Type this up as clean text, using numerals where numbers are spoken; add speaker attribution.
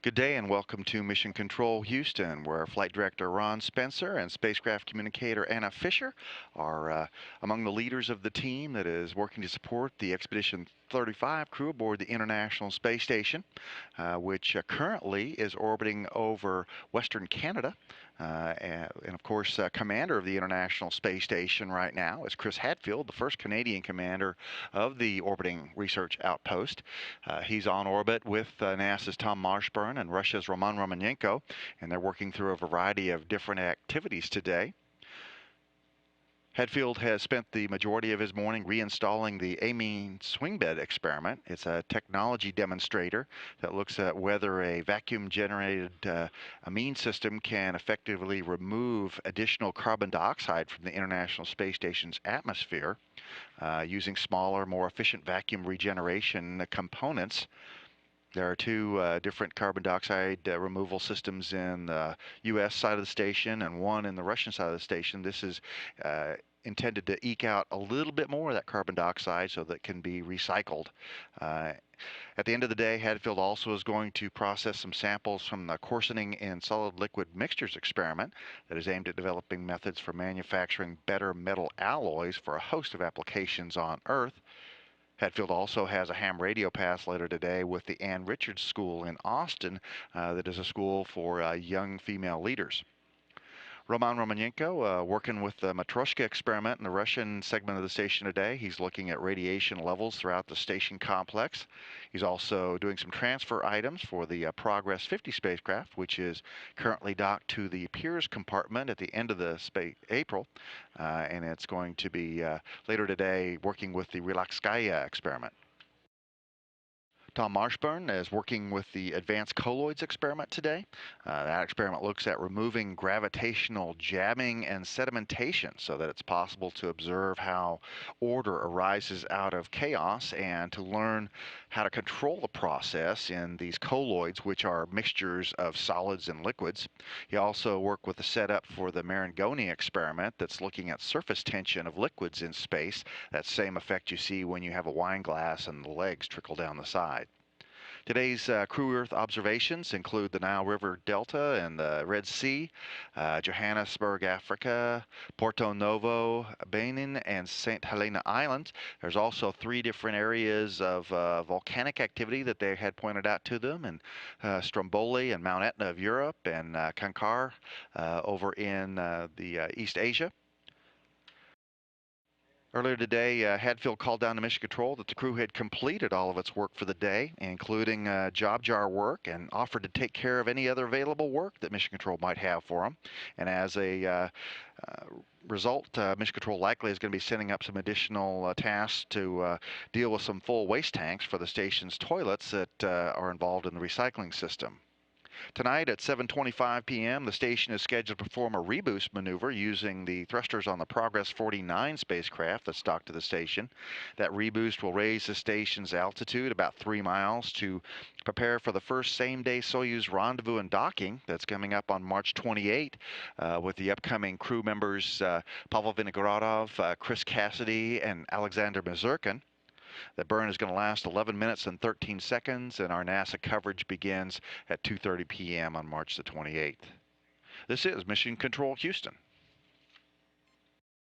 Speaker 1: Good day and welcome to Mission Control Houston, where Flight Director Ron Spencer and Spacecraft Communicator Anna Fisher are among the leaders of the team that is working to support the Expedition 35 crew aboard the International Space Station, which currently is orbiting over Western Canada. And of course, commander of the International Space Station right now is Chris Hadfield, the first Canadian commander of the orbiting research outpost. He's on orbit with NASA's Tom Marshburn and Russia's Roman Romanenko, and they're working through a variety of different activities today. Hadfield has spent the majority of his morning reinstalling the amine swing bed experiment. It's a technology demonstrator that looks at whether a vacuum-generated amine system can effectively remove additional carbon dioxide from the International Space Station's atmosphere using smaller, more efficient vacuum regeneration components. There are two different carbon dioxide removal systems in the U.S. side of the station and one in the Russian side of the station. This is intended to eke out a little bit more of that carbon dioxide so that it can be recycled. At the end of the day, Hadfield also is going to process some samples from the coarsening in solid liquid mixtures experiment that is aimed at developing methods for manufacturing better metal alloys for a host of applications on Earth. Hadfield also has a ham radio pass later today with the Ann Richards School in Austin that is a school for young female leaders. Roman Romanenko working with the Matryoshka experiment in the Russian segment of the station today. He's looking at radiation levels throughout the station complex. He's also doing some transfer items for the Progress 50 spacecraft, which is currently docked to the Pirs compartment at the end of the April. And it's going to be later today working with the Relakskaya experiment. Tom Marshburn is working with the Advanced Colloids experiment today. That experiment looks at removing gravitational jamming and sedimentation so that it's possible to observe how order arises out of chaos and to learn how to control the process in these colloids, which are mixtures of solids and liquids. He also worked with the setup for the Marangoni experiment that's looking at surface tension of liquids in space, that same effect you see when you have a wine glass and the legs trickle down the side. Today's Crew Earth observations include the Nile River Delta and the Red Sea, Johannesburg, Africa, Porto Novo, Benin, and St. Helena Island. There's also three different areas of volcanic activity that they had pointed out to them, and Stromboli and Mount Etna of Europe, and Kankar over in the East Asia. Earlier today, Hadfield called down to Mission Control that the crew had completed all of its work for the day, including job jar work, and offered to take care of any other available work that Mission Control might have for them. And as a result, Mission Control likely is going to be sending up some additional tasks to deal with some full waste tanks for the station's toilets that are involved in the recycling system. Tonight at 7:25 p.m., the station is scheduled to perform a reboost maneuver using the thrusters on the Progress 49 spacecraft that's docked to the station. That reboost will raise the station's altitude about 3 miles to prepare for the first same-day Soyuz rendezvous and docking that's coming up on March 28 with the upcoming crew members Pavel Vinogradov, Chris Cassidy, and Alexander Mazurkin. The burn is going to last 11 minutes and 13 seconds, and our NASA coverage begins at 2:30 p.m. on March the 28th. This is Mission Control Houston.